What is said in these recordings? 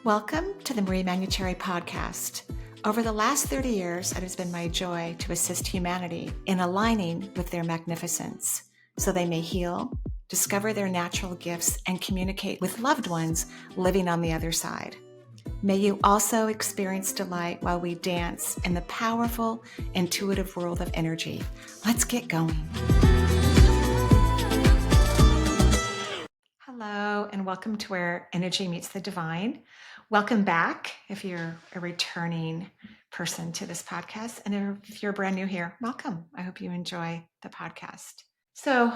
Welcome to the Manuchehri podcast. Over the last 30 years, it has been my joy to assist humanity in aligning with their magnificence so they may heal, discover their natural gifts, and communicate with loved ones living on the other side. May you also experience delight while we dance in the powerful, intuitive world of energy. Let's get going. Hello, and welcome to Where Energy Meets the Divine. Welcome back if you're a returning person to this podcast. And if you're brand new here, welcome. I hope you enjoy the podcast. So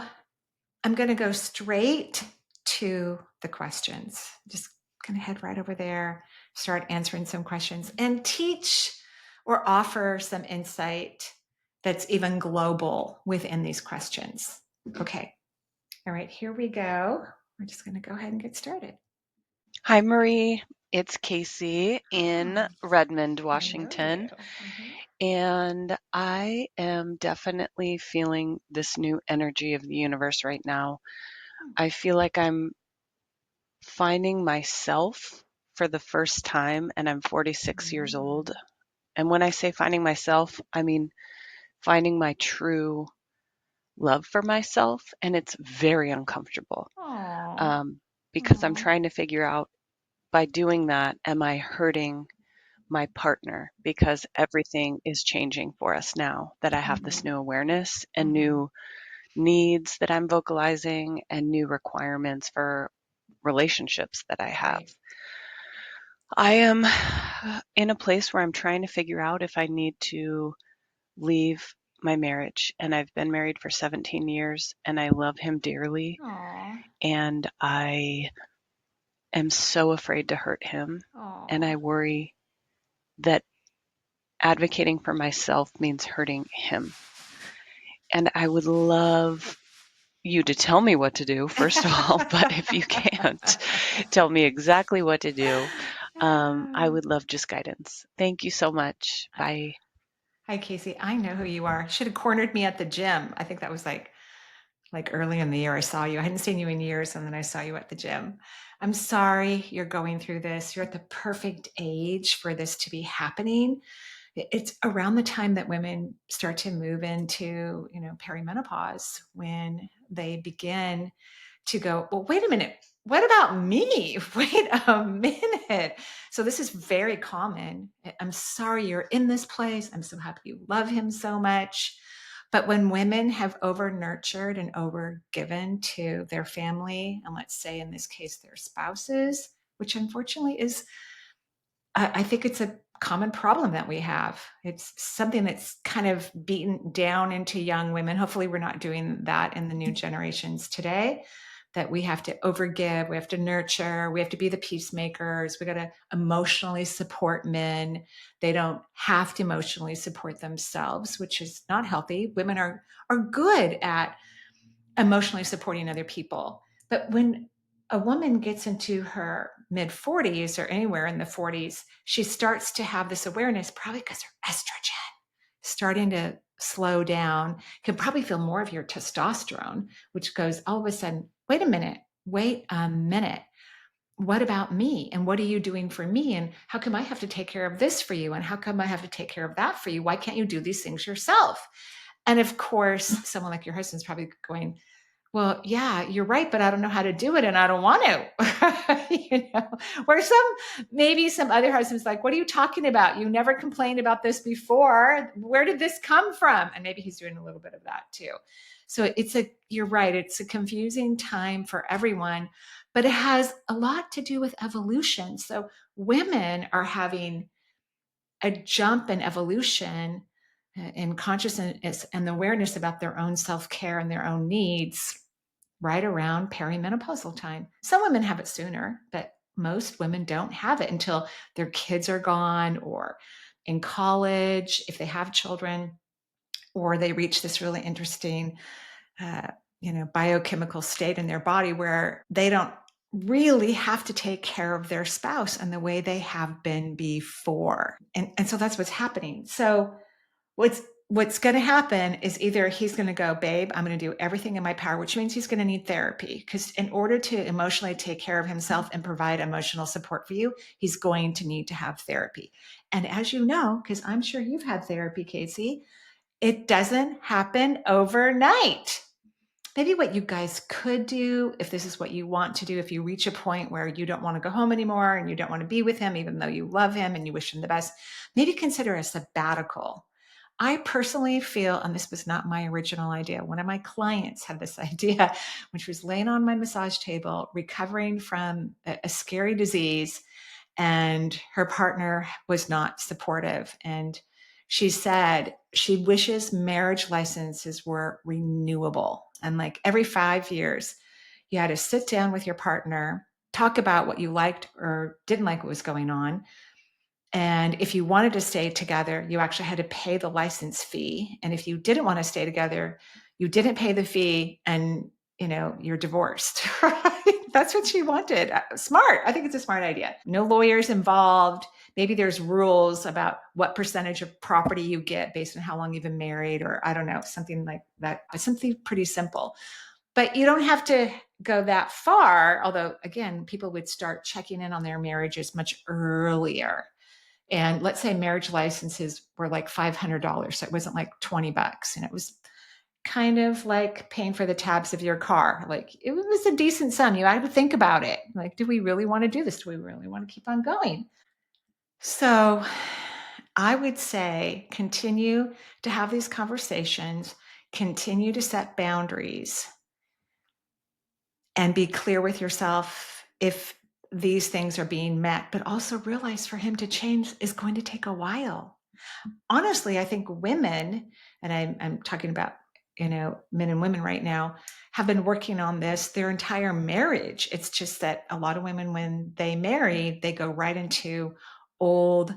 I'm going to go straight to the questions. Just going to head right over there, start answering some questions, and teach or offer some insight that's even global within these questions. Okay. All right, here we go. We're just going to go ahead and get started. Hi, Marie. It's Casey in Redmond, Washington. And I am definitely feeling this new energy of the universe right now. I feel like I'm finding myself for the first time, and I'm 46 years old. And when I say finding myself, I mean finding my true love for myself, and it's very uncomfortable because I'm trying to figure out, by doing that, am I hurting my partner? Because everything is changing for us now that I have this new awareness and new needs that I'm vocalizing and new requirements for relationships that I have. I am in a place where I'm trying to figure out if I need to leave my marriage. And I've been married for 17 years and I love him dearly. And I am so afraid to hurt him. And I worry that advocating for myself means hurting him. And I would love you to tell me what to do, first of all, but if you can't tell me exactly what to do, I would love just guidance. Thank you so much. Bye. Hi, Casey. I know who you are. Should have cornered me at the gym. I think that was like early in the year I saw you. I hadn't seen you in years, and then I saw you at the gym. I'm sorry you're going through this. You're at the perfect age for this to be happening. It's around the time that women start to move into, perimenopause, when they begin to go, well, wait a minute. What about me? Wait a minute. So this is very common. I'm sorry you're in this place. I'm so happy you love him so much. But when women have over-nurtured and over-given to their family, and let's say in this case their spouses, which unfortunately is, I think it's a common problem that we have. It's something that's kind of beaten down into young women. Hopefully we're not doing that in the new generations today, that we have to overgive, we have to nurture, we have to be the peacemakers, we got to emotionally support men. They don't have to emotionally support themselves, which is not healthy. Women are good at emotionally supporting other people. But when a woman gets into her mid-40s or anywhere in the 40s, she starts to have this awareness, probably because her estrogen starting to slow down, can probably feel more of your testosterone, which goes all of a sudden, wait a minute. What about me? And what are you doing for me? And how come I have to take care of this for you? And how come I have to take care of that for you? Why can't you do these things yourself? And of course, someone like your husband's probably going, well, yeah, you're right, but I don't know how to do it and I don't want to. Where maybe some other husbands like, what are you talking about? You never complained about this before. Where did this come from? And maybe he's doing a little bit of that too. So you're right. It's a confusing time for everyone, but it has a lot to do with evolution. So women are having a jump in evolution in consciousness and the awareness about their own self-care and their own needs right around perimenopausal time. Some women have it sooner, but most women don't have it until their kids are gone or in college, if they have children, or they reach this really interesting, biochemical state in their body where they don't really have to take care of their spouse in the way they have been before. And so that's what's happening. So what's going to happen is either he's going to go, babe, I'm going to do everything in my power, which means he's going to need therapy, because in order to emotionally take care of himself and provide emotional support for you, he's going to need to have therapy. And as you know, because I'm sure you've had therapy, Casey, it doesn't happen overnight. Maybe what you guys could do, if this is what you want to do, if you reach a point where you don't want to go home anymore and you don't want to be with him, even though you love him and you wish him the best, maybe consider a sabbatical. I personally feel, and this was not my original idea, one of my clients had this idea when she was laying on my massage table, recovering from a scary disease, and her partner was not supportive. And she said she wishes marriage licenses were renewable. And like every 5 years, you had to sit down with your partner, talk about what you liked or didn't like what was going on. And if you wanted to stay together, you actually had to pay the license fee. And if you didn't want to stay together, you didn't pay the fee, and you're divorced. That's what she wanted. Smart. I think it's a smart idea. No lawyers involved. Maybe there's rules about what percentage of property you get based on how long you've been married, or I don't know, something like that. But something pretty simple. But you don't have to go that far. Although, again, people would start checking in on their marriages much earlier. And let's say marriage licenses were like $500. So it wasn't like $20. And it was kind of like paying for the tabs of your car. Like it was a decent sum. You had to think about it. Like, do we really want to do this? Do we really want to keep on going? So I would say continue to have these conversations, continue to set boundaries, and be clear with yourself if these things are being met, but also realize for him to change is going to take a while. Honestly, I think women, and I'm talking about, men and women right now, have been working on this their entire marriage. It's just that a lot of women, when they marry, they go right into old,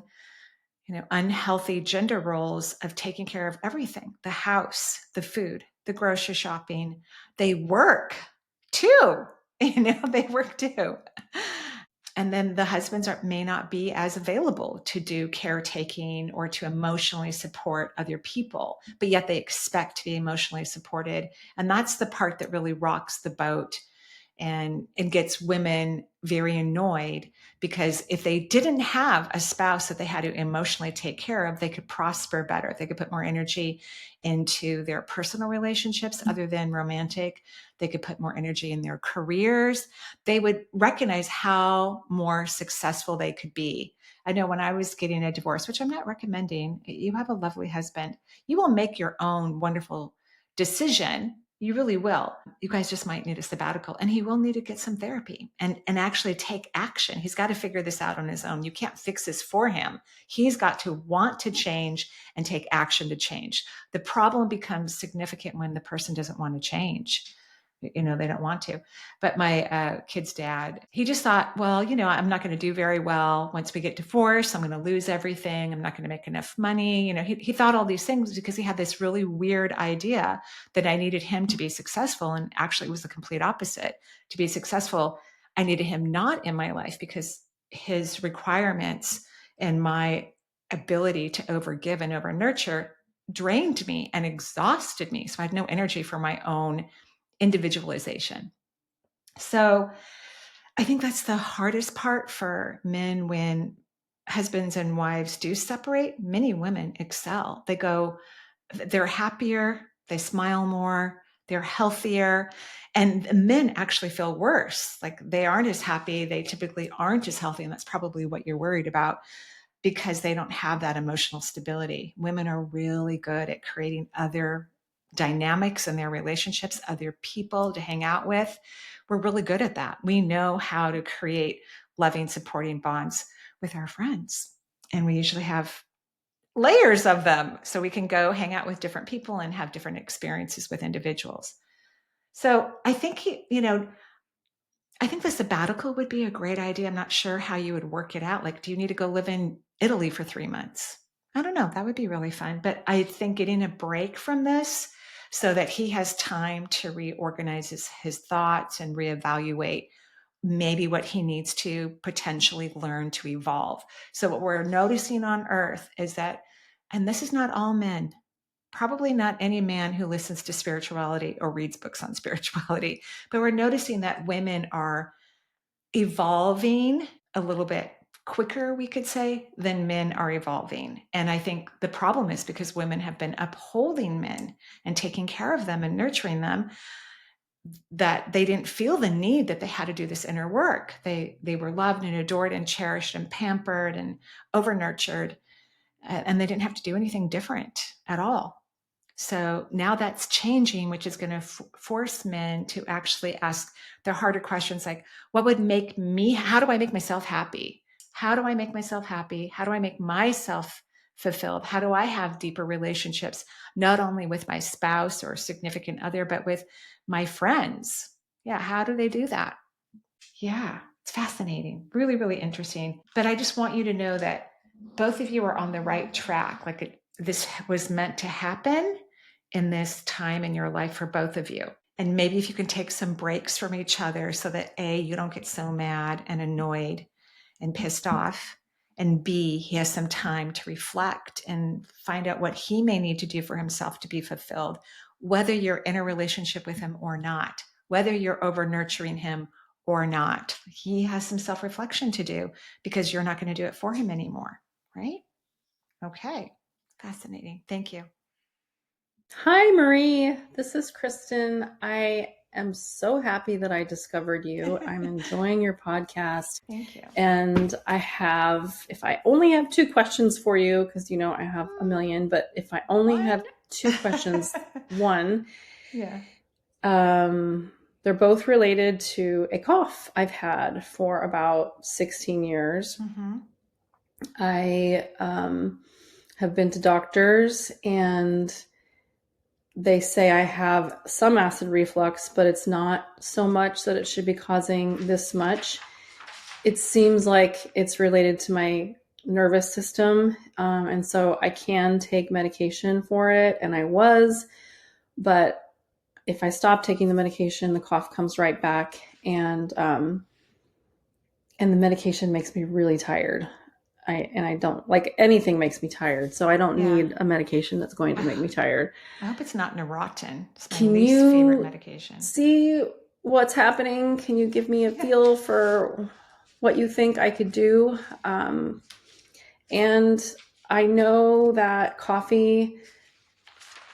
unhealthy gender roles of taking care of everything, the house, the food, the grocery shopping. They work too. They work too. And then the husbands may not be as available to do caretaking or to emotionally support other people, but yet they expect to be emotionally supported. And that's the part that really rocks the boat and it gets women very annoyed, because if they didn't have a spouse that they had to emotionally take care of, they could prosper better. They could put more energy into their personal relationships other than romantic. They could put more energy in their careers. They would recognize how more successful they could be. I know when I was getting a divorce, which I'm not recommending, you have a lovely husband, you will make your own wonderful decision. You really will. You guys just might need a sabbatical, and he will need to get some therapy and actually take action. He's got to figure this out on his own. You can't fix this for him. He's got to want to change and take action to change. The problem becomes significant when the person doesn't want to change. They don't want to. But my kid's dad, he just thought, well, I'm not going to do very well once we get divorced. I'm going to lose everything. I'm not going to make enough money. He thought all these things because he had this really weird idea that I needed him to be successful. And actually, it was the complete opposite. To be successful, I needed him not in my life, because his requirements and my ability to overgive and over nurture drained me and exhausted me. So I had no energy for my own individualization. So I think that's the hardest part for men when husbands and wives do separate. Many women excel. They're happier, they smile more, they're healthier, and men actually feel worse. Like they aren't as happy, they typically aren't as healthy, and that's probably what you're worried about, because they don't have that emotional stability. Women are really good at creating other dynamics in their relationships, other people to hang out with. We're really good at that. We know how to create loving, supporting bonds with our friends. And we usually have layers of them, so we can go hang out with different people and have different experiences with individuals. So I think, I think the sabbatical would be a great idea. I'm not sure how you would work it out. Like, do you need to go live in Italy for 3 months? I don't know. That would be really fun. But I think getting a break from this so that he has time to reorganize his thoughts and reevaluate maybe what he needs to potentially learn to evolve. So what we're noticing on Earth is that, and this is not all men, probably not any man who listens to spirituality or reads books on spirituality, but we're noticing that women are evolving a little bit quicker, we could say, than men are evolving. And I think the problem is because women have been upholding men and taking care of them and nurturing them, that they didn't feel the need that they had to do this inner work. They were loved and adored and cherished and pampered and over nurtured, and they didn't have to do anything different at all. So now that's changing, which is going to force men to actually ask the harder questions like, what would make me, how do I make myself happy? How do I make myself happy? How do I make myself fulfilled? How do I have deeper relationships, not only with my spouse or significant other, but with my friends? Yeah, how do they do that? Yeah, it's fascinating, really, really interesting. But I just want you to know that both of you are on the right track. Like this was meant to happen in this time in your life for both of you. And maybe if you can take some breaks from each other so that A, you don't get so mad and annoyed and pissed off, and B, he has some time to reflect and find out what he may need to do for himself to be fulfilled, whether you're in a relationship with him or not, whether you're over nurturing him or not. He has some self-reflection to do because you're not going to do it for him anymore, right? Okay. Fascinating. Thank you. Hi, Marie. This is Kristin. I am so happy that I discovered you. I'm enjoying your podcast. Thank you. And I have, if I only have 2 questions for you, because you know I have a million, but if I only have 2 questions, one, yeah, they're both related to a cough I've had for about 16 years. Mm-hmm. I have been to doctors and they say I have some acid reflux, but it's not so much that it should be causing this much. It seems like it's related to my nervous system. And so I can take medication for it, and I was, but if I stop taking the medication, the cough comes right back, and the medication makes me really tired. I don't like anything makes me tired, so I don't need a medication that's going to make me tired. I hope it's not Neurontin. It's my Can least you favorite medication. See what's happening? Can you give me a feel for what you think I could do? And I know that coffee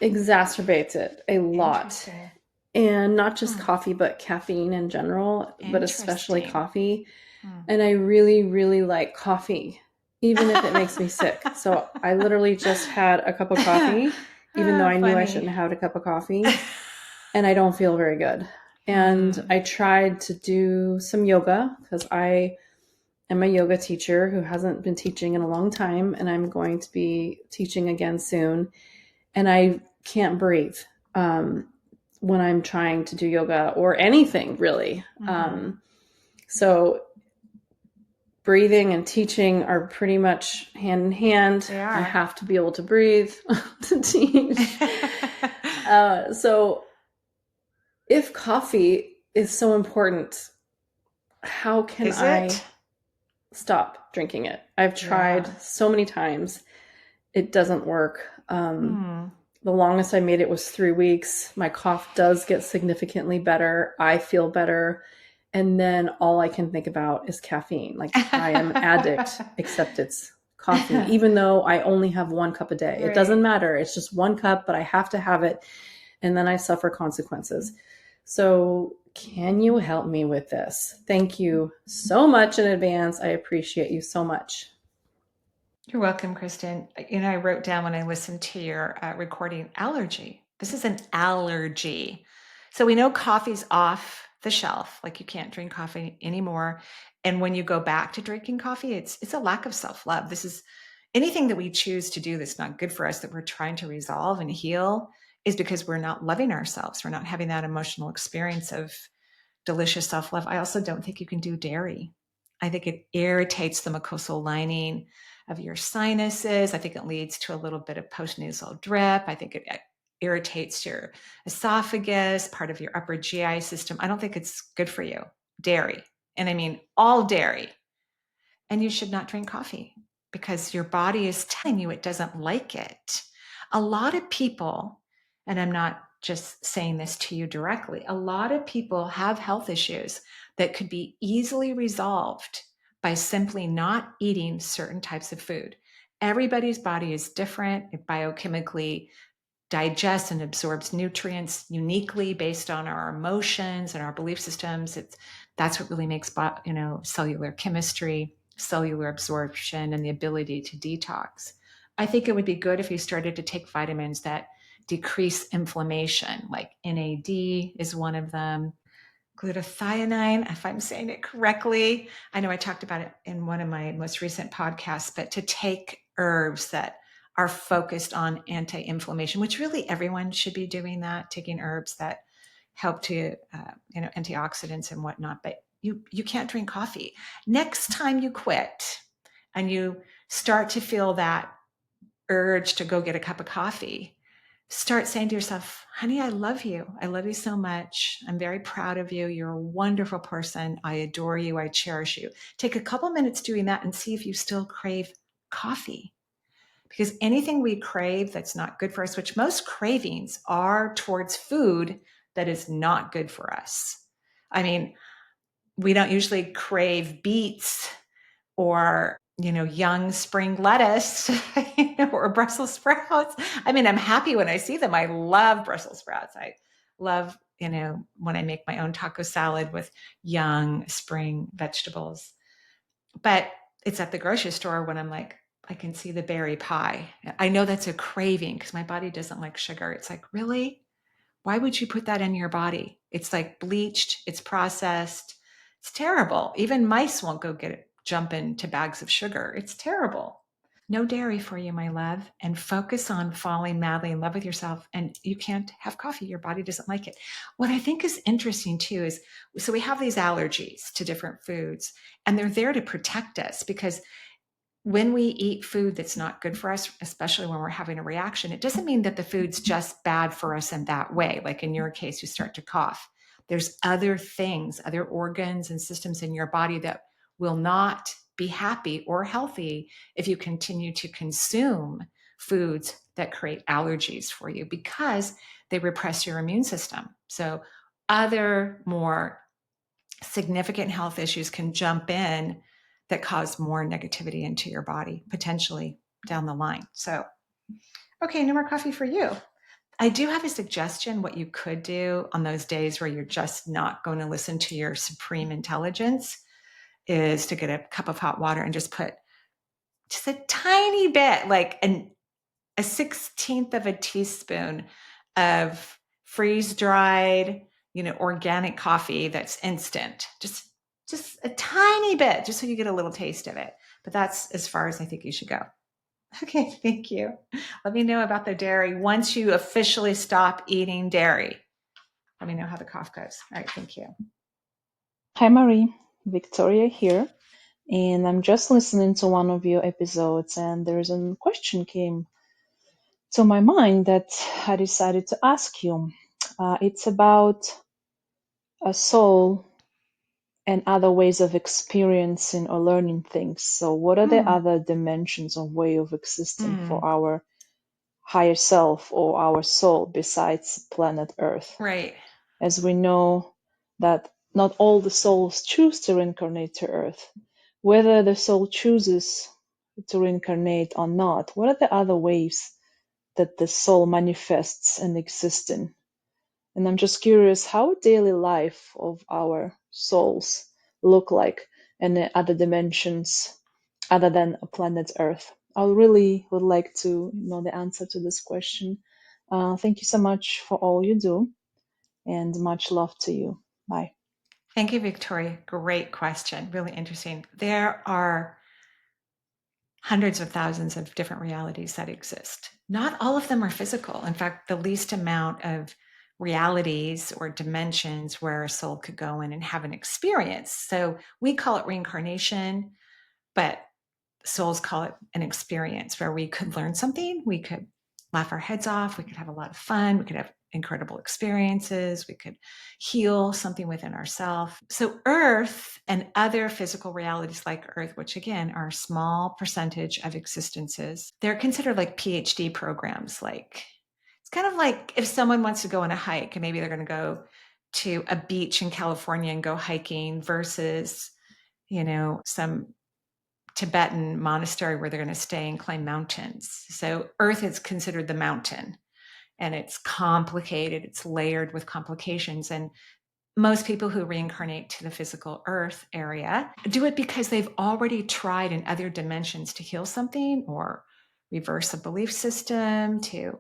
exacerbates it a lot. And not just coffee, but caffeine in general, but especially coffee. And I really, really like coffee, even if it makes me sick. So I literally just had a cup of coffee, even though I knew I shouldn't have had a cup of coffee, and I don't feel very good. And I tried to do some yoga because I am a yoga teacher who hasn't been teaching in a long time, and I'm going to be teaching again soon. And I can't breathe when I'm trying to do yoga or anything really. So breathing and teaching are pretty much hand in hand. They are. I have to be able to breathe to teach. So if coffee is so important, how can I stop drinking it? I've tried so many times. It doesn't work. The longest I made it was 3 weeks. My cough does get significantly better. I feel better. And then all I can think about is caffeine. Like I am an addict, except it's coffee, even though I only have 1 cup a day. It doesn't matter. It's just 1 cup, but I have to have it. And then I suffer consequences. So can you help me with this? Thank you so much in advance. I appreciate you so much. You're welcome, Kristin. I wrote down when I listened to your recording, allergy. This is an allergy. So we know coffee's off the shelf, like you can't drink coffee anymore. And when you go back to drinking coffee, it's a lack of self-love. This is anything that we choose to do that's not good for us, that we're trying to resolve and heal, is because we're not loving ourselves. We're not having that emotional experience of delicious self-love. I also don't think you can do dairy. I think it irritates the mucosal lining of your sinuses. I think it leads to a little bit of postnasal drip. I think it irritates your esophagus, part of your upper GI system. I don't think it's good for you, dairy. And I mean all dairy. And you should not drink coffee because your body is telling you it doesn't like it. A lot of people, and I'm not just saying this to you directly, a lot of people have health issues that could be easily resolved by simply not eating certain types of food. Everybody's body is different. It biochemically digests and absorbs nutrients uniquely based on our emotions and our belief systems. That's what really makes cellular chemistry, cellular absorption, and the ability to detox. I think it would be good if you started to take vitamins that decrease inflammation, like NAD is one of them. Glutathione, if I'm saying it correctly. I know I talked about it in one of my most recent podcasts, but to take herbs that are focused on anti-inflammation, which really everyone should be doing that, taking herbs that help to, antioxidants and whatnot, but you can't drink coffee. Next time you quit and you start to feel that urge to go get a cup of coffee, start saying to yourself, honey, I love you. I love you so much. I'm very proud of you. You're a wonderful person. I adore you. I cherish you. Take a couple minutes doing that and see if you still crave coffee. Because anything we crave that's not good for us, which most cravings are towards food that is not good for us. I mean, we don't usually crave beets or young spring lettuce, or Brussels sprouts. I mean, I'm happy when I see them. I love Brussels sprouts. I love, when I make my own taco salad with young spring vegetables. But it's at the grocery store when I'm like, I can see the berry pie. I know that's a craving because my body doesn't like sugar. It's like, really? Why would you put that in your body? It's like bleached, it's processed. It's terrible. Even mice won't go jump into bags of sugar. It's terrible. No dairy for you, my love, and focus on falling madly in love with yourself. And you can't have coffee. Your body doesn't like it. What I think is interesting too is, so we have these allergies to different foods, and they're there to protect us because when we eat food that's not good for us, especially when we're having a reaction, it doesn't mean that the food's just bad for us in that way. Like in your case, you start to cough. There's other things, other organs and systems in your body that will not be happy or healthy if you continue to consume foods that create allergies for you because they repress your immune system. So other more significant health issues can jump in that cause more negativity into your body, potentially down the line. So, okay, no more coffee for you. I do have a suggestion what you could do on those days where you're just not going to listen to your supreme intelligence is to get a cup of hot water and just put just a tiny bit, like a 16th of a teaspoon of freeze-dried, organic coffee that's instant. Just a tiny bit, just so you get a little taste of it. But that's as far as I think you should go. Okay, thank you. Let me know about the dairy once you officially stop eating dairy. Let me know how the cough goes. All right, thank you. Hi, Marie. Victoria here. And I'm just listening to one of your episodes, and there's a question came to my mind that I decided to ask you. It's about a soul and other ways of experiencing or learning things. So, what are the other dimensions or way of existing for our higher self or our soul besides planet Earth? Right. As we know that not all the souls choose to reincarnate to Earth. Whether the soul chooses to reincarnate or not, what are the other ways that the soul manifests and exists in? And I'm just curious how daily life of our souls look like in the other dimensions other than planet Earth. I really would like to know the answer to this question. Thank you so much for all you do, and much love to you. Bye. Thank you, Victoria. Great question. Really interesting. There are hundreds of thousands of different realities that exist. Not all of them are physical. In fact, the least amount of realities or dimensions where a soul could go in and have an experience. So we call it reincarnation, but souls call it an experience where we could learn something. We could laugh our heads off. We could have a lot of fun. We could have incredible experiences. We could heal something within ourselves. So Earth and other physical realities like Earth, which again are a small percentage of existences, they're considered like PhD programs. Like it's kind of like if someone wants to go on a hike and maybe they're going to go to a beach in California and go hiking versus, some Tibetan monastery where they're going to stay and climb mountains. So Earth is considered the mountain, and it's complicated. It's layered with complications. And most people who reincarnate to the physical Earth area do it because they've already tried in other dimensions to heal something or reverse a belief system, to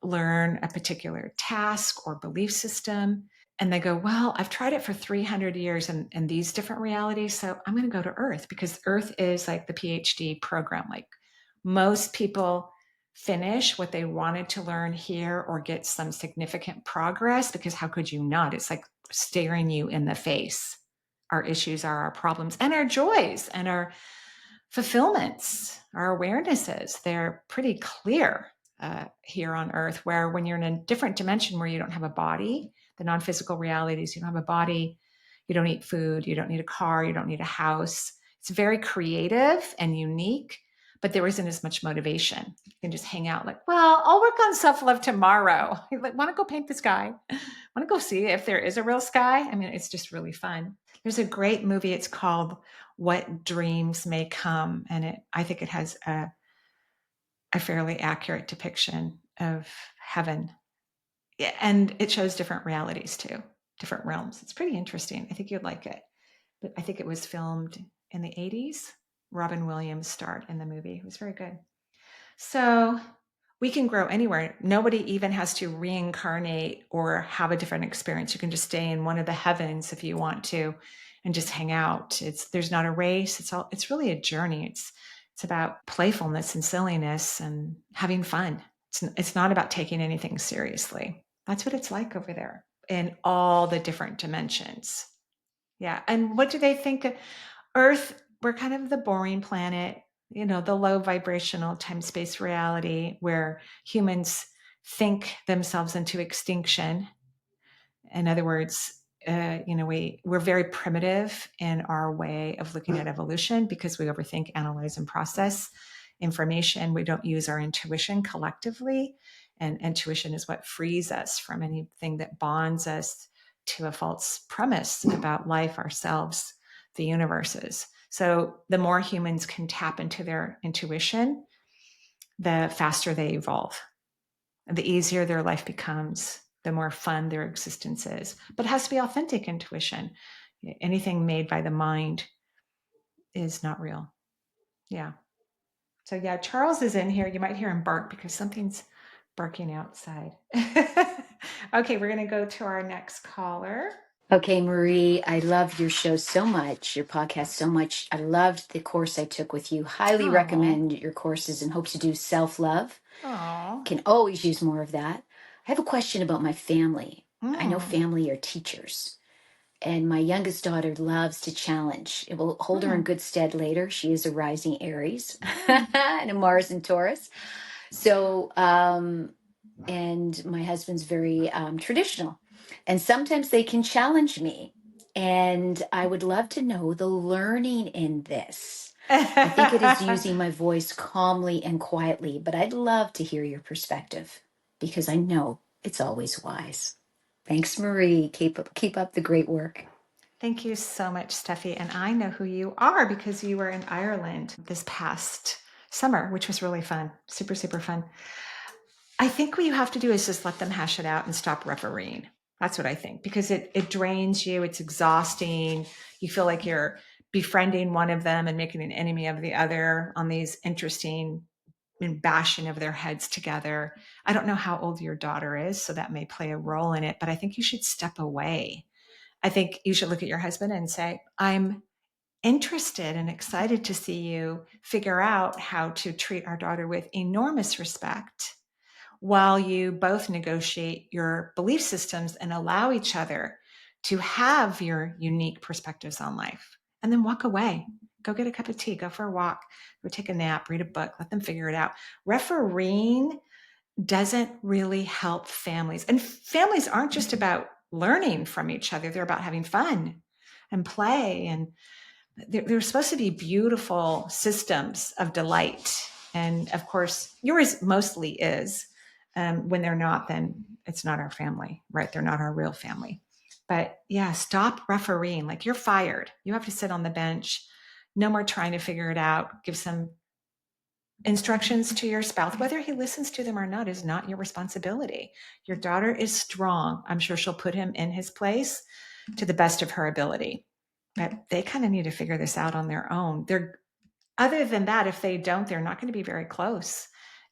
learn a particular task or belief system. And they go, well, I've tried it for 300 years in these different realities. So I'm going to go to Earth because Earth is like the PhD program. Like most people finish what they wanted to learn here or get some significant progress, because how could you not? It's like staring you in the face. Our issues are our problems and our joys and our fulfillments, our awarenesses. They're pretty clear here on Earth, where when you're in a different dimension where you don't have a body, the non-physical realities, you don't have a body, you don't eat food, you don't need a car, you don't need a house. It's very creative and unique, but there isn't as much motivation. You can just hang out like, well, I'll work on self-love tomorrow. You're like, want to go paint the sky? Want to go see if there is a real sky? I mean, it's just really fun. There's a great movie. It's called What Dreams May Come. And I think it has a fairly accurate depiction of heaven. Yeah, and it shows different realities too, different realms. It's pretty interesting. I think you'd like it. But I think it was filmed in the 80s. Robin Williams starred in the movie. It was very good. So we can grow anywhere. Nobody even has to reincarnate or have a different experience. You can just stay in one of the heavens if you want to and just hang out. There's not a race. It's really a journey. It's about playfulness and silliness and having fun. It's not about taking anything seriously. That's what it's like over there in all the different dimensions. Yeah. And what do they think? Earth, we're kind of the boring planet, the low vibrational time-space reality where humans think themselves into extinction. In other words, we're very primitive in our way of looking at evolution because we overthink, analyze, and process information. We don't use our intuition collectively. And intuition is what frees us from anything that bonds us to a false premise about life, ourselves, the universes. So the more humans can tap into their intuition, the faster they evolve. The easier their life becomes, the more fun their existence is. But it has to be authentic intuition. Anything made by the mind is not real. Yeah. So yeah, Charles is in here. You might hear him bark because something's barking outside. Okay, we're going to go to our next caller. Okay, Marie, I love your show so much, your podcast so much. I loved the course I took with you. Highly recommend your courses and hope to do self-love. Can always use more of that. I have a question about my family. I know family are teachers, and my youngest daughter loves to challenge. It will hold her in good stead later. She is a rising Aries and a Mars in Taurus. So, and my husband's very traditional. And sometimes they can challenge me. And I would love to know the learning in this. I think it is using my voice calmly and quietly, but I'd love to hear your perspective because I know it's always wise. Thanks, Marie. Keep up the great work. Thank you so much, Steffi. And I know who you are because you were in Ireland this past summer, which was really fun. Super, super fun. I think what you have to do is just let them hash it out and stop refereeing. That's what I think, because it drains you. It's exhausting. You feel like you're befriending one of them and making an enemy of the other on these interesting and bashing of their heads together. I don't know how old your daughter is, so that may play a role in it, but I think you should step away. I think you should look at your husband and say, I'm interested and excited to see you figure out how to treat our daughter with enormous respect while you both negotiate your belief systems and allow each other to have your unique perspectives on life. And then walk away. Go get a cup of tea, go for a walk, go take a nap, read a book, let them figure it out. Refereeing doesn't really help families. And families aren't just about learning from each other. They're about having fun and play. And they're supposed to be beautiful systems of delight. And of course, yours mostly is. When they're not, then it's not our family, right? They're not our real family. But yeah, stop refereeing. Like, you're fired. You have to sit on the bench. No more trying to figure it out. Give some instructions to your spouse. Whether he listens to them or not is not your responsibility. Your daughter is strong. I'm sure she'll put him in his place to the best of her ability. But they kind of need to figure this out on their own. Other than that, if they don't, they're not going to be very close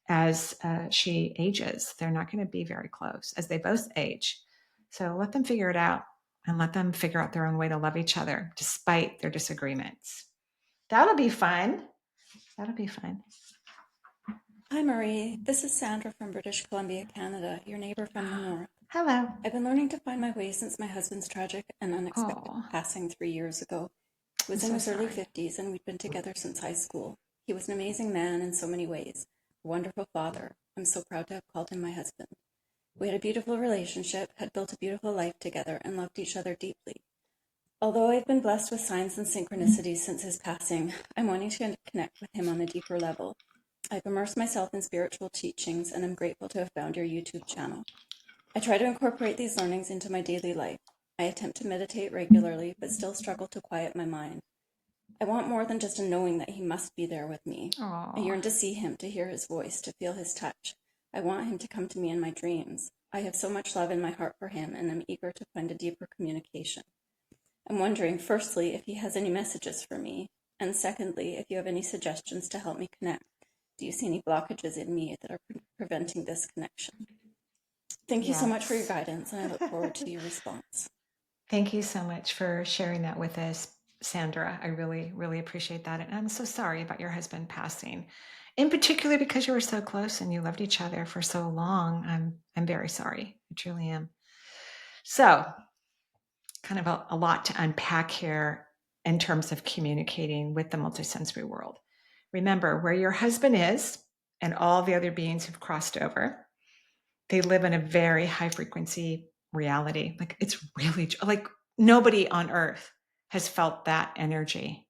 as she ages. They're not going to be very close as they both age. So let them figure it out, and let them figure out their own way to love each other despite their disagreements. That'll be fun. That'll be fun. Hi, Marie. This is Sandra from British Columbia, Canada, your neighbor from the north. Hello. I've been learning to find my way since my husband's tragic and unexpected passing 3 years ago. He was in his early 50s, and we'd been together since high school. He was an amazing man in so many ways, a wonderful father. I'm so proud to have called him my husband. We had a beautiful relationship, had built a beautiful life together, and loved each other deeply. Although I've been blessed with signs and synchronicities since his passing, I'm wanting to connect with him on a deeper level. I've immersed myself in spiritual teachings, and I'm grateful to have found your YouTube channel. I try to incorporate these learnings into my daily life. I attempt to meditate regularly, but still struggle to quiet my mind. I want more than just a knowing that he must be there with me. I yearn to see him, to hear his voice, to feel his touch. I want him to come to me in my dreams. I have so much love in my heart for him, and I'm eager to find a deeper communication. I'm wondering, firstly, if he has any messages for me, and secondly, if you have any suggestions to help me connect. Do you see any blockages in me that are preventing this connection? Thank you so much for your guidance, and I look forward to your response. Thank you so much for sharing that with us, Sandra. I really, really appreciate that. And I'm so sorry about your husband passing, in particular because you were so close and you loved each other for so long. I'm very sorry. I truly am. So, kind of a lot to unpack here in terms of communicating with the multisensory world. Remember, where your husband is and all the other beings who've crossed over, they live in a very high frequency reality. Like, it's really like nobody on earth has felt that energy.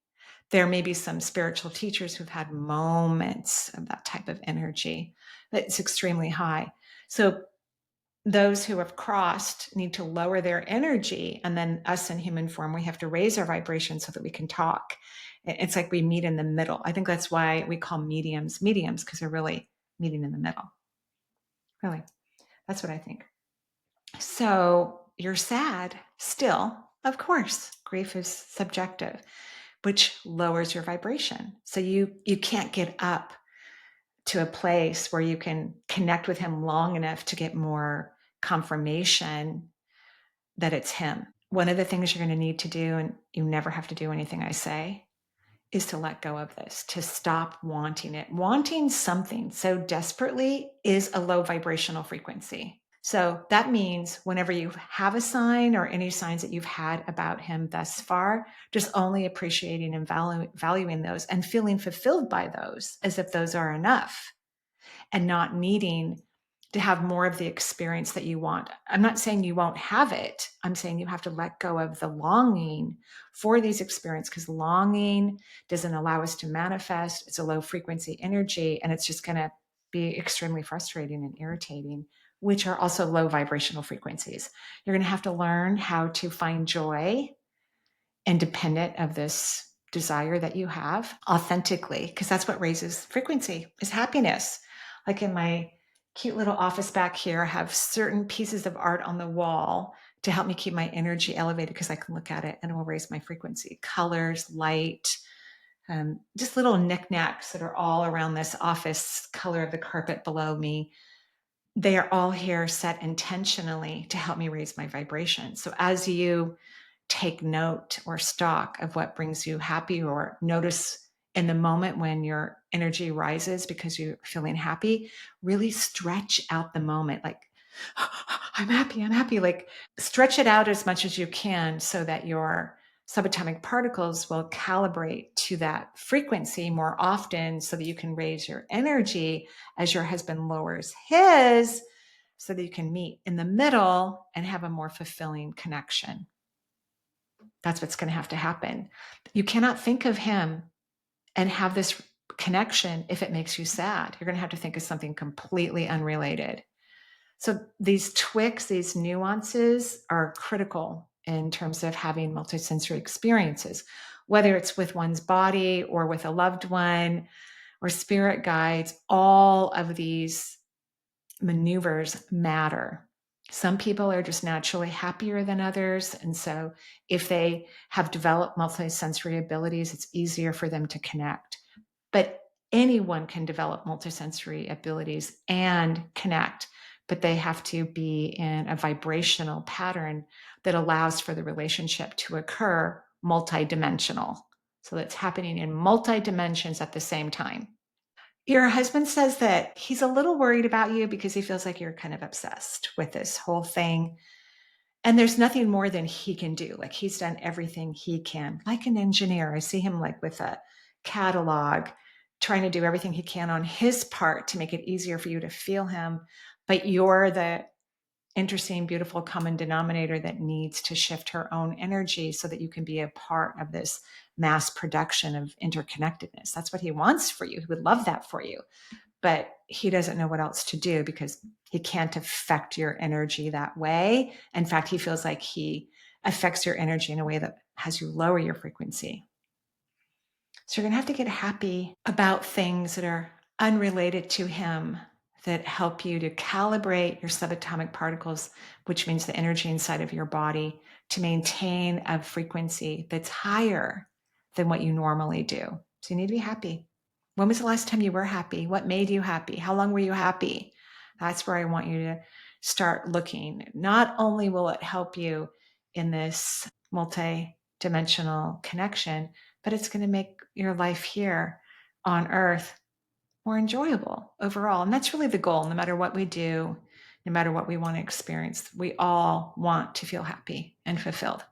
There may be some spiritual teachers who've had moments of that type of energy, but it's extremely high. So those who have crossed need to lower their energy, and then us in human form, we have to raise our vibration so that we can talk. It's like we meet in the middle. I think that's why we call mediums, because they're really meeting in the middle. Really, that's what I think. So you're sad still, of course. Grief is subjective, which lowers your vibration. So you can't get up to a place where you can connect with him long enough to get more confirmation that it's him. One of the things you're going to need to do, and you never have to do anything I say, is to let go of this, to stop wanting it. Wanting something so desperately is a low vibrational frequency. So that means whenever you have a sign or any signs that you've had about him thus far, just only appreciating and valuing those and feeling fulfilled by those as if those are enough, and not needing to have more of the experience that you want. I'm not saying you won't have it. I'm saying you have to let go of the longing for these experiences, because longing doesn't allow us to manifest. It's a low frequency energy, and it's just going to be extremely frustrating and irritating, which are also low vibrational frequencies. You're going to have to learn how to find joy independent of this desire that you have authentically, because that's what raises frequency, is happiness. Like in my cute little office back here, I have certain pieces of art on the wall to help me keep my energy elevated, because I can look at it and it will raise my frequency. Colors, light, just little knickknacks that are all around this office, color of the carpet below me. They are all here set intentionally to help me raise my vibration. So as you take note or stock of what brings you happy, or notice in the moment when your energy rises because you're feeling happy, really stretch out the moment. Like, I'm happy. Like, stretch it out as much as you can so that your subatomic particles will calibrate to that frequency more often so that you can raise your energy as your husband lowers his, so that you can meet in the middle and have a more fulfilling connection. That's what's going to have to happen. You cannot think of him and have this connection if it makes you sad. You're going to have to think of something completely unrelated. So these tweaks, these nuances are critical in terms of having multisensory experiences, whether it's with one's body or with a loved one or spirit guides. All of these maneuvers matter. Some people are just naturally happier than others. And so if they have developed multisensory abilities, it's easier for them to connect. But anyone can develop multisensory abilities and connect, but they have to be in a vibrational pattern that allows for the relationship to occur multidimensional. So that's happening in multi-dimensions at the same time. Your husband says that he's a little worried about you because he feels like you're kind of obsessed with this whole thing. And there's nothing more than he can do. Like he's done everything he can, like an engineer. I see him like with a catalog, trying to do everything he can on his part to make it easier for you to feel him. But you're the interesting, beautiful common denominator that needs to shift her own energy so that you can be a part of this mass production of interconnectedness. That's what he wants for you. He would love that for you, but he doesn't know what else to do because he can't affect your energy that way. In fact, he feels like he affects your energy in a way that has you lower your frequency. So you're going to have to get happy about things that are unrelated to him, that help you to calibrate your subatomic particles, which means the energy inside of your body, to maintain a frequency that's higher than what you normally do. So you need to be happy. When was the last time you were happy? What made you happy? How long were you happy? That's where I want you to start looking. Not only will it help you in this multi-dimensional connection, but it's going to make your life here on Earth more enjoyable overall. And that's really the goal. No matter what we do, no matter what we want to experience, we all want to feel happy and fulfilled.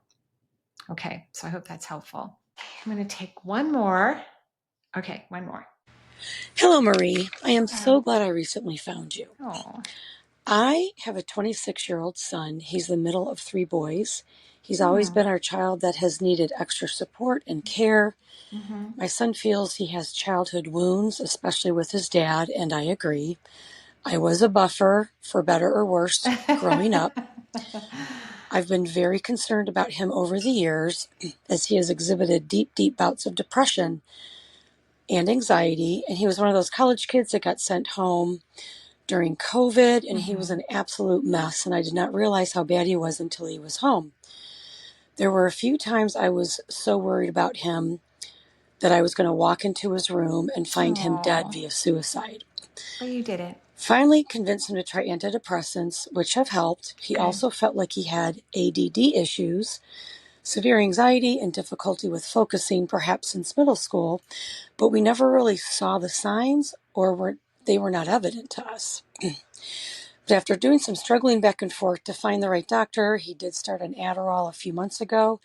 Okay, so I hope that's helpful. I'm going to take one more. Okay, one more. Hello, Marie. I am so glad I recently found you. Oh. I have a 26-year-old son. He's the middle of 3 boys. He's always been our child that has needed extra support and care. Mm-hmm. My son feels he has childhood wounds, especially with his dad, and I agree. I was a buffer, for better or worse, growing up. I've been very concerned about him over the years, as he has exhibited deep, deep bouts of depression and anxiety, and he was one of those college kids that got sent home during COVID, and he was an absolute mess, and I did not realize how bad he was until he was home. There were a few times I was so worried about him that I was going to walk into his room and find him dead via suicide. But you didn't. Finally convinced him to try antidepressants, which have helped. He also felt like he had ADD issues, severe anxiety, and difficulty with focusing, perhaps since middle school, but we never really saw the signs, or they were not evident to us. But after doing some struggling back and forth to find the right doctor, he did start an Adderall a few months ago,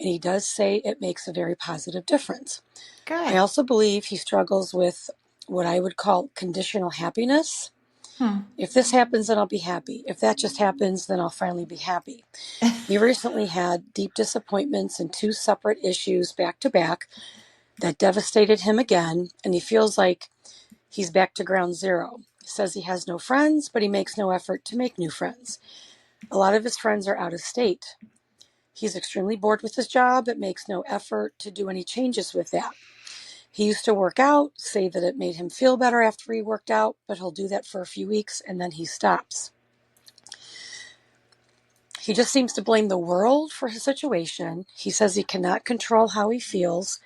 and he does say it makes a very positive difference. Good. I also believe he struggles with what I would call conditional happiness. If this happens, then I'll be happy. If that just happens, then I'll finally be happy. He recently had deep disappointments and 2 separate issues back to back that devastated him again, and he feels like he's back to ground zero. He says he has no friends, but he makes no effort to make new friends. A lot of his friends are out of state. He's extremely bored with his job, but makes no effort to do any changes with that. He used to work out, say that it made him feel better after he worked out, but he'll do that for a few weeks and then he stops. He just seems to blame the world for his situation. He says he cannot control how he feels,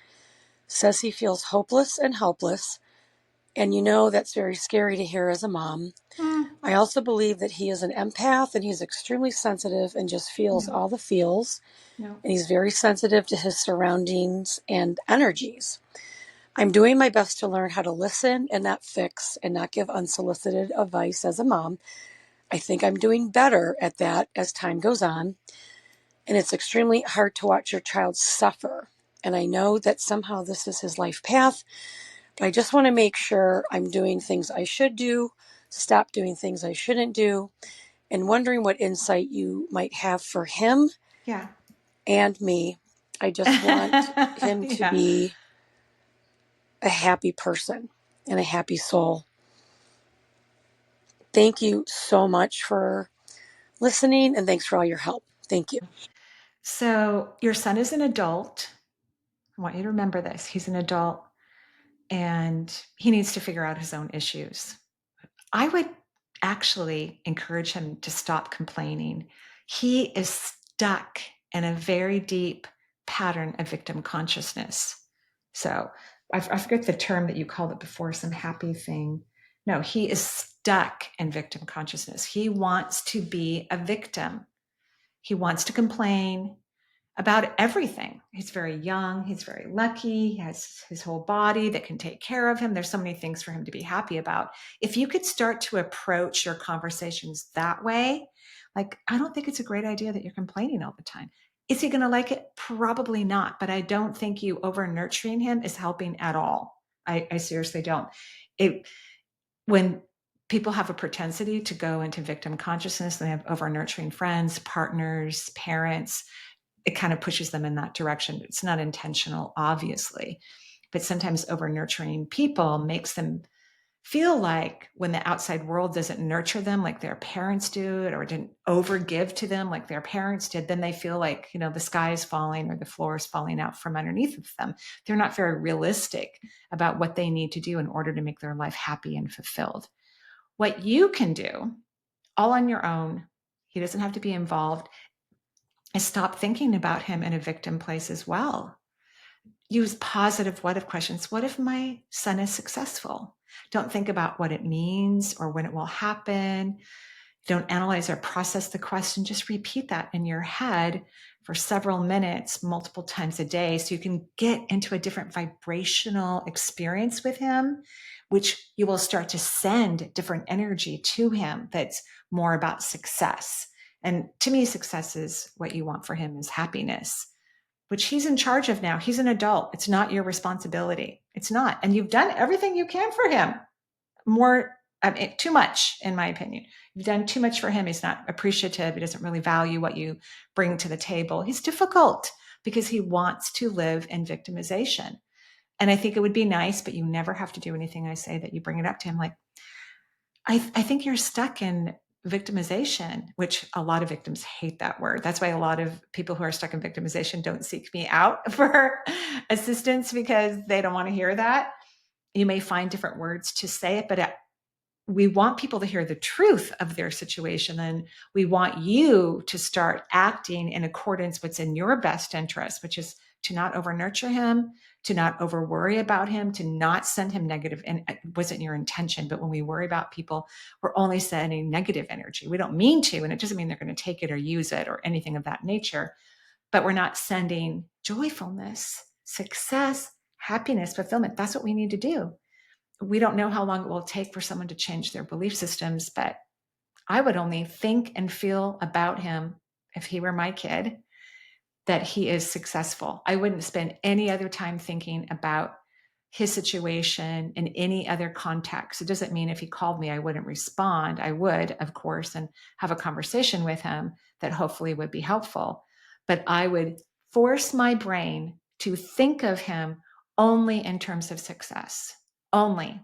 says he feels hopeless and helpless. And that's very scary to hear as a mom. I also believe that he is an empath and he's extremely sensitive and just feels all the feels. And he's very sensitive to his surroundings and energies. I'm doing my best to learn how to listen and not fix and not give unsolicited advice as a mom. I think I'm doing better at that as time goes on. And it's extremely hard to watch your child suffer. And I know that somehow this is his life path, but I just want to make sure I'm doing things I should do, stop doing things I shouldn't do, and wondering what insight you might have for him and me. I just want him to be a happy person and a happy soul. Thank you so much for listening, and thanks for all your help. Thank you. So your son is an adult. I want you to remember this. He's an adult and he needs to figure out his own issues. I would actually encourage him to stop complaining. He is stuck in a very deep pattern of victim consciousness. So I forget the term that you called it before, some happy thing. No, he is stuck in victim consciousness. He wants to be a victim. He wants to complain about everything. He's very young. He's very lucky. He has his whole body that can take care of him. There's so many things for him to be happy about. If you could start to approach your conversations that way, like, I don't think it's a great idea that you're complaining all the time. Is he going to like it? Probably not. But I don't think you over nurturing him is helping at all. I seriously don't. When people have a propensity to go into victim consciousness, they have over nurturing friends, partners, parents, it kind of pushes them in that direction. It's not intentional, obviously, but sometimes over nurturing people makes them feel like when the outside world doesn't nurture them like their parents do, or didn't over give to them like their parents did, then they feel like, the sky is falling or the floor is falling out from underneath of them. They're not very realistic about what they need to do in order to make their life happy and fulfilled. What you can do all on your own, he doesn't have to be involved, is stop thinking about him in a victim place as well. Use positive what if questions. What if my son is successful? Don't think about what it means or when it will happen. Don't analyze or process the question. Just repeat that in your head for several minutes, multiple times a day, so you can get into a different vibrational experience with him, which you will start to send different energy to him that's more about success. And to me, success is what you want for him is happiness, which he's in charge of now. He's an adult. It's not your responsibility. It's not. And you've done everything you can for him. Too much, in my opinion. You've done too much for him. He's not appreciative. He doesn't really value what you bring to the table. He's difficult because he wants to live in victimization. And I think it would be nice, but you never have to do anything I say that you bring it up to him. Like, I think you're stuck in victimization, which a lot of victims hate that word. That's why a lot of people who are stuck in victimization don't seek me out for assistance, because they don't want to hear that. You may find different words to say it, but we want people to hear the truth of their situation. And we want you to start acting in accordance with what's in your best interest, which is to not over nurture him, to not over worry about him, to not send him negative. And it wasn't your intention, but when we worry about people, we're only sending negative energy. We don't mean to, and it doesn't mean they're going to take it or use it or anything of that nature, but we're not sending joyfulness, success, happiness, fulfillment. That's what we need to do. We don't know how long it will take for someone to change their belief systems, but I would only think and feel about him, if he were my kid, that he is successful. I wouldn't spend any other time thinking about his situation in any other context. It doesn't mean if he called me, I wouldn't respond. I would, of course, and have a conversation with him that hopefully would be helpful. But I would force my brain to think of him only in terms of success, only.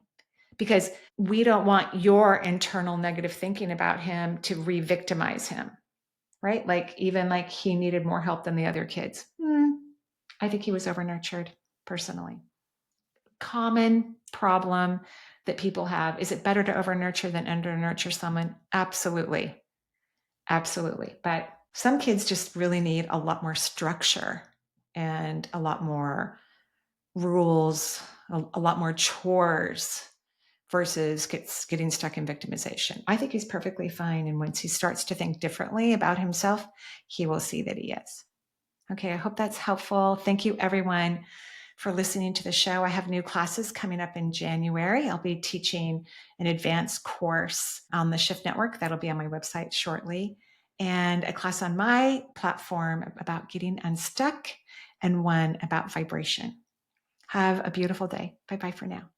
Because we don't want your internal negative thinking about him to re-victimize him. Right? Like, even like he needed more help than the other kids. I think he was over-nurtured, personally. Common problem that people have. Is it better to over-nurture than under-nurture someone? Absolutely. Absolutely. But some kids just really need a lot more structure and a lot more rules, a lot more chores, versus getting stuck in victimization. I think he's perfectly fine. And once he starts to think differently about himself, he will see that he is. Okay, I hope that's helpful. Thank you, everyone, for listening to the show. I have new classes coming up in January. I'll be teaching an advanced course on the Shift Network. That'll be on my website shortly. and a class on my platform about getting unstuck, and one about vibration. Have a beautiful day. Bye-bye for now.